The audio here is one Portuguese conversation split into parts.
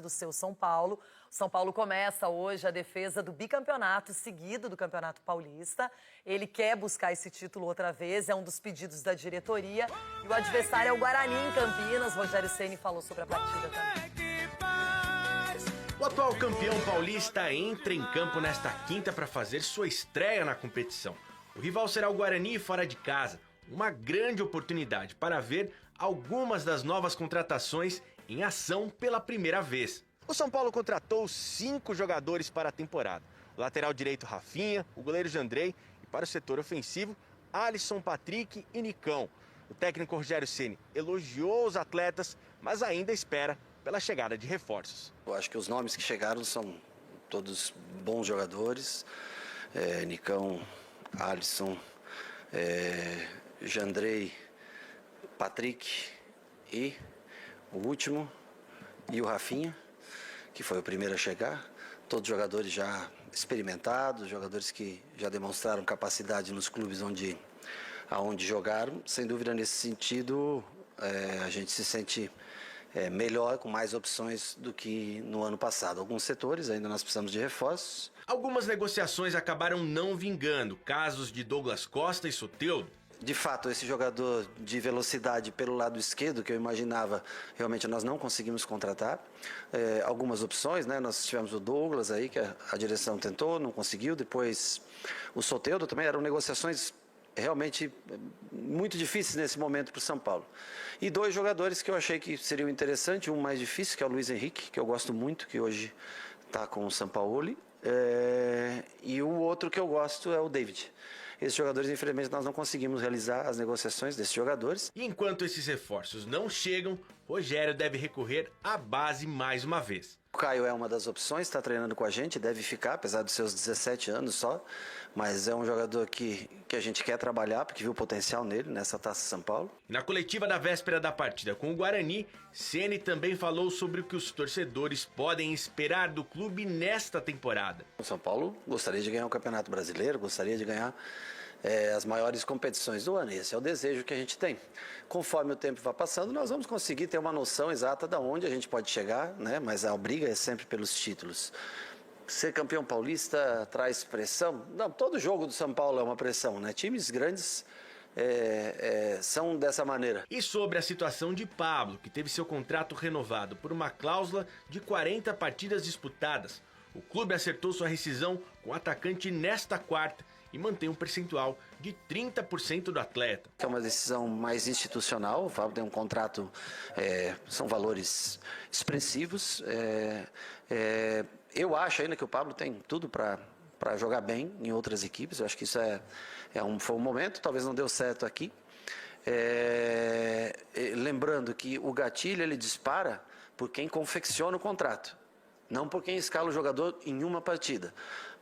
do seu São Paulo. O São Paulo começa hoje a defesa do bicampeonato seguido do Campeonato Paulista. Ele quer buscar esse título outra vez, é um dos pedidos da diretoria. E o adversário é o Guarani em Campinas. Rogério Ceni falou sobre a partida também. O atual campeão paulista entra em campo nesta quinta para fazer sua estreia na competição. O rival será o Guarani fora de casa. Uma grande oportunidade para ver algumas das novas contratações em ação pela primeira vez. O São Paulo contratou 5 jogadores para a temporada. O lateral direito Rafinha, o goleiro Jandrei e para o setor ofensivo, Alisson, Patrick e Nicão. O técnico Rogério Ceni elogiou os atletas, mas ainda espera pela chegada de reforços. Eu acho que os nomes que chegaram são todos bons jogadores. Nicão, Alisson, Jandrei, Patrick e o último, e o Rafinha, que foi o primeiro a chegar. Todos jogadores já experimentados, jogadores que já demonstraram capacidade nos clubes aonde jogaram. Sem dúvida, nesse sentido, a gente se sente melhor, com mais opções do que no ano passado. Alguns setores ainda nós precisamos de reforços. Algumas negociações acabaram não vingando, casos de Douglas Costa e Soteldo. De fato, esse jogador de velocidade pelo lado esquerdo, que eu imaginava, realmente nós não conseguimos contratar. Algumas opções, né? Nós tivemos o Douglas aí, que a direção tentou, não conseguiu. Depois o Soteldo também, eram negociações realmente muito difíceis nesse momento para o São Paulo. E 2 jogadores que eu achei que seriam interessantes, um mais difícil, que é o Luiz Henrique, que eu gosto muito, que hoje está com o São Paulo. E o outro que eu gosto é o David. Esses jogadores, infelizmente, nós não conseguimos realizar as negociações desses jogadores. E enquanto esses reforços não chegam, Rogério deve recorrer à base mais uma vez. O Caio é uma das opções, está treinando com a gente, deve ficar, apesar dos seus 17 anos só. Mas é um jogador que a gente quer trabalhar, porque viu o potencial nele nessa Taça São Paulo. Na coletiva da véspera da partida com o Guarani, Ceni também falou sobre o que os torcedores podem esperar do clube nesta temporada. O São Paulo gostaria de ganhar o Campeonato Brasileiro, gostaria de ganhar as maiores competições do ano. Esse é o desejo que a gente tem. Conforme o tempo vai passando, nós vamos conseguir ter uma noção exata de onde a gente pode chegar, né? Mas a briga é sempre pelos títulos. Ser campeão paulista traz pressão? Não, todo jogo do São Paulo é uma pressão, né? Times grandes são dessa maneira. E sobre a situação de Pablo, que teve seu contrato renovado por uma cláusula de 40 partidas disputadas. O clube acertou sua rescisão com o atacante nesta quarta e mantém um percentual de 30% do atleta. É uma decisão mais institucional. O Pablo tem um contrato, são valores expressivos. Eu acho ainda que o Pablo tem tudo para jogar bem em outras equipes. Eu acho que isso foi um momento, talvez não deu certo aqui. Lembrando que o gatilho ele dispara por quem confecciona o contrato, não por quem escala o jogador em uma partida.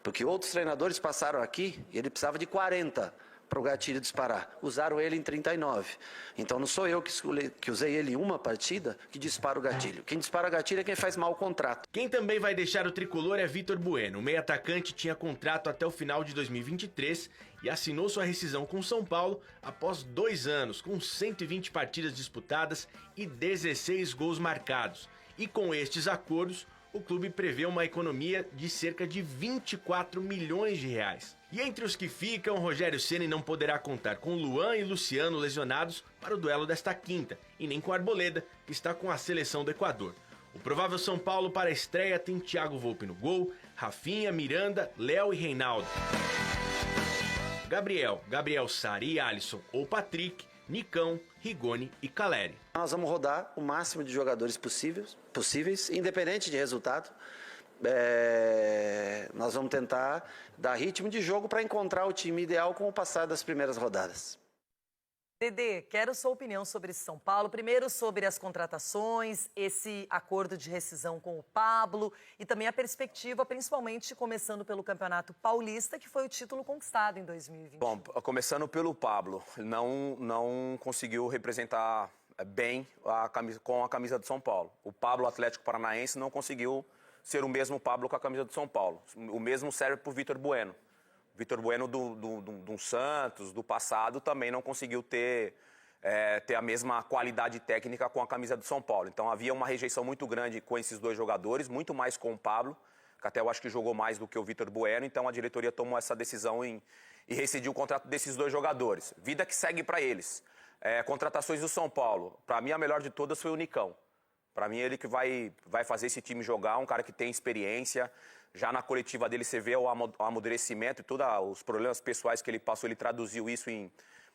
Porque outros treinadores passaram aqui e ele precisava de 40 para o gatilho disparar. Usaram ele em 39. Então não sou eu que usei ele em uma partida que dispara o gatilho. Quem dispara o gatilho é quem faz mal o contrato. Quem também vai deixar o tricolor é Vitor Bueno. O meio-atacante tinha contrato até o final de 2023 e assinou sua rescisão com o São Paulo após 2 anos, com 120 partidas disputadas e 16 gols marcados. E com estes acordos, o clube prevê uma economia de cerca de 24 milhões de reais. E entre os que ficam, Rogério Ceni não poderá contar com Luan e Luciano lesionados para o duelo desta quinta, e nem com Arboleda, que está com a seleção do Equador. O provável São Paulo para a estreia tem Thiago Volpi no gol, Rafinha, Miranda, Léo e Reinaldo. Gabriel Sari, Alisson ou Patrick, Nicão, Rigoni e Caleri. Nós vamos rodar o máximo de jogadores possíveis, independente de resultado. Nós vamos tentar dar ritmo de jogo para encontrar o time ideal com o passar das primeiras rodadas. Dedê, quero sua opinião sobre São Paulo. Primeiro sobre as contratações, esse acordo de rescisão com o Pablo e também a perspectiva, principalmente começando pelo Campeonato Paulista, que foi o título conquistado em 2020. Bom, começando pelo Pablo, não conseguiu representar bem com a camisa do São Paulo. O Pablo Atlético Paranaense não conseguiu ser o mesmo Pablo com a camisa do São Paulo. O mesmo serve para o Vitor Bueno. Vitor Bueno do Santos, do passado, também não conseguiu ter ter a mesma qualidade técnica com a camisa do São Paulo. Então havia uma rejeição muito grande com esses dois jogadores, muito mais com o Pablo, que até eu acho que jogou mais do que o Vitor Bueno, então a diretoria tomou essa decisão e rescindiu o contrato desses dois jogadores. Vida que segue para eles. Contratações do São Paulo, para mim a melhor de todas foi o Nicão. Para mim ele que vai fazer esse time jogar, um cara que tem experiência. Já na coletiva dele você vê o amadurecimento e todos os problemas pessoais que ele passou, ele traduziu isso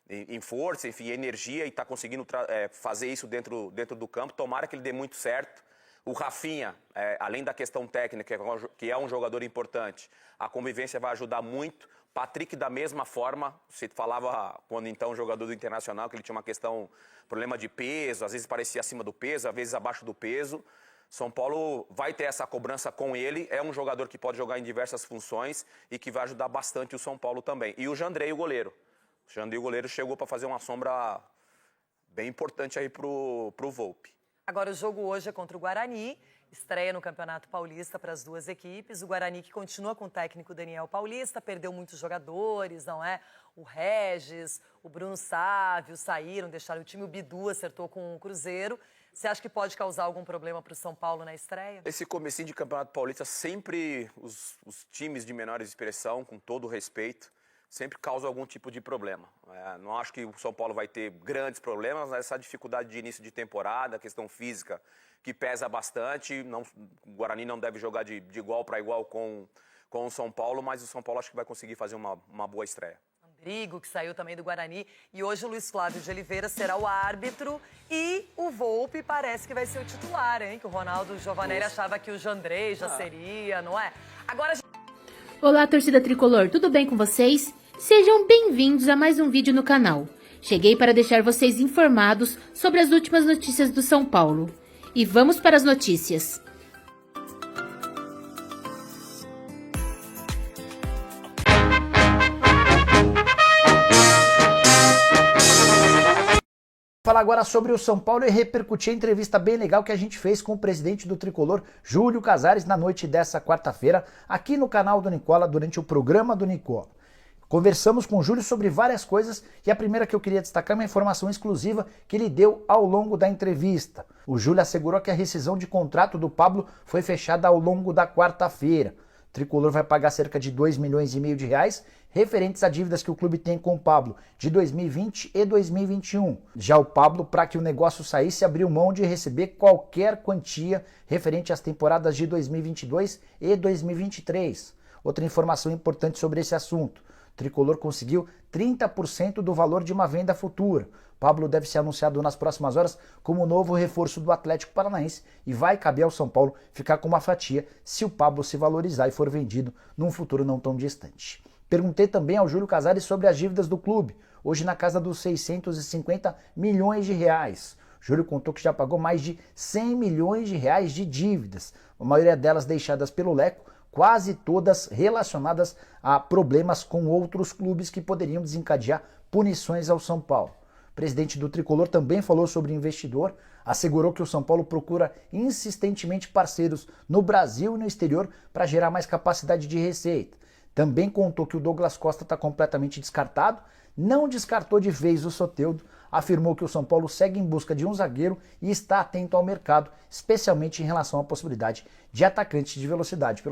em força, enfim, energia e está conseguindo fazer isso dentro do campo. Tomara que ele dê muito certo. O Rafinha, além da questão técnica, que é um jogador importante, a convivência vai ajudar muito. Patrick, da mesma forma, você falava quando então jogador do Internacional, que ele tinha uma questão, problema de peso, às vezes parecia acima do peso, às vezes abaixo do peso. São Paulo vai ter essa cobrança com ele, é um jogador que pode jogar em diversas funções e que vai ajudar bastante o São Paulo também. E o Jandrei, o goleiro. O Jandrei, o goleiro, chegou para fazer uma sombra bem importante aí pro Volpi. Agora o jogo hoje é contra o Guarani, estreia no Campeonato Paulista para as duas equipes. O Guarani que continua com o técnico Daniel Paulista, perdeu muitos jogadores, não é? O Regis, o Bruno Sávio saíram, deixaram o time, o Bidu acertou com o Cruzeiro. Você acha que pode causar algum problema para o São Paulo na estreia? Esse comecinho de Campeonato Paulista, sempre os times de menor expressão, com todo o respeito, sempre causam algum tipo de problema. Não acho que o São Paulo vai ter grandes problemas, mas essa dificuldade de início de temporada, a questão física que pesa bastante. O Guarani não deve jogar de igual para igual com o São Paulo, mas o São Paulo acho que vai conseguir fazer uma boa estreia. Andrigo, que saiu também do Guarani, e hoje o Luiz Flávio de Oliveira será o árbitro e o Volpi parece que vai ser o titular, hein? Que o Ronaldo Giovanelli achava que o Jandrei já seria, não é? Agora... Olá, torcida tricolor, tudo bem com vocês? Sejam bem-vindos a mais um vídeo no canal. Cheguei para deixar vocês informados sobre as últimas notícias do São Paulo. E vamos para as notícias. Falar agora sobre o São Paulo e repercutir a entrevista bem legal que a gente fez com o presidente do Tricolor, Júlio Casares, na noite dessa quarta-feira, aqui no canal do Nicola, durante o programa do Nicola. Conversamos com o Júlio sobre várias coisas e a primeira que eu queria destacar é uma informação exclusiva que ele deu ao longo da entrevista. O Júlio assegurou que a rescisão de contrato do Pablo foi fechada ao longo da quarta-feira. O Tricolor vai pagar cerca de 2,5 milhões de reais referentes a dívidas que o clube tem com o Pablo de 2020 e 2021. Já o Pablo, para que o negócio saísse, abriu mão de receber qualquer quantia referente às temporadas de 2022 e 2023. Outra informação importante sobre esse assunto. O Tricolor conseguiu 30% do valor de uma venda futura. Pablo deve ser anunciado nas próximas horas como o novo reforço do Atlético Paranaense e vai caber ao São Paulo ficar com uma fatia se o Pablo se valorizar e for vendido num futuro não tão distante. Perguntei também ao Júlio Casares sobre as dívidas do clube, hoje na casa dos 650 milhões de reais. Júlio contou que já pagou mais de 100 milhões de reais de dívidas, a maioria delas deixadas pelo Leco, quase todas relacionadas a problemas com outros clubes que poderiam desencadear punições ao São Paulo. O presidente do Tricolor também falou sobre investidor, assegurou que o São Paulo procura insistentemente parceiros no Brasil e no exterior para gerar mais capacidade de receita. Também contou que o Douglas Costa está completamente descartado, não descartou de vez o Soteldo, afirmou que o São Paulo segue em busca de um zagueiro e está atento ao mercado, especialmente em relação à possibilidade de atacante de velocidade.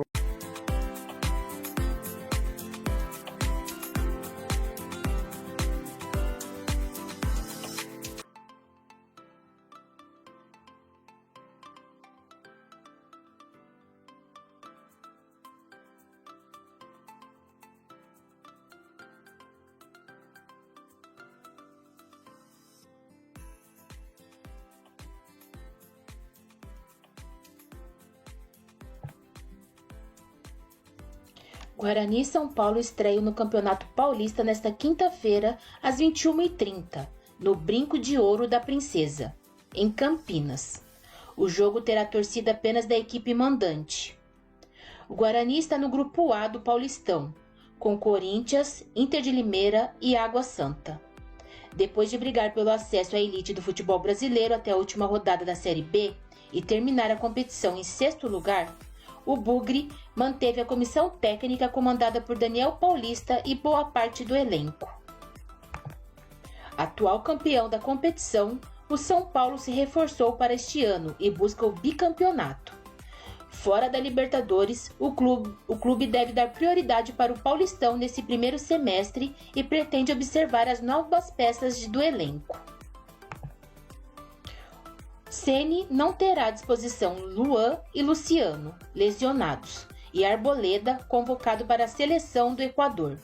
Guarani e São Paulo estreiam no Campeonato Paulista nesta quinta-feira, às 21h30, no Brinco de Ouro da Princesa, em Campinas. O jogo terá torcida apenas da equipe mandante. O Guarani está no Grupo A do Paulistão, com Corinthians, Inter de Limeira e Água Santa. Depois de brigar pelo acesso à elite do futebol brasileiro até a última rodada da Série B e terminar a competição em 6º lugar, o Bugre manteve a comissão técnica comandada por Daniel Paulista e boa parte do elenco. Atual campeão da competição, o São Paulo se reforçou para este ano e busca o bicampeonato. Fora da Libertadores, o clube deve dar prioridade para o Paulistão nesse primeiro semestre e pretende observar as novas peças do elenco. Ceni não terá à disposição Luan e Luciano, lesionados, e Arboleda, convocado para a seleção do Equador.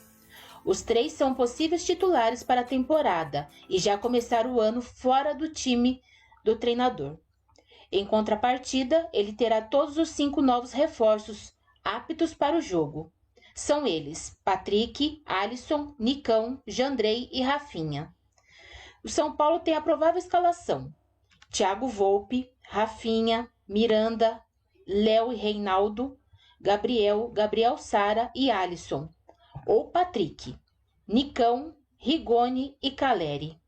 Os três são possíveis titulares para a temporada e já começaram o ano fora do time do treinador. Em contrapartida, ele terá todos os 5 novos reforços aptos para o jogo. São eles: Patrick, Alisson, Nicão, Jandrei e Rafinha. O São Paulo tem a provável escalação: Thiago Volpi, Rafinha, Miranda, Léo e Reinaldo, Gabriel Sara e Alisson, ou Patrick, Nicão, Rigoni e Caleri.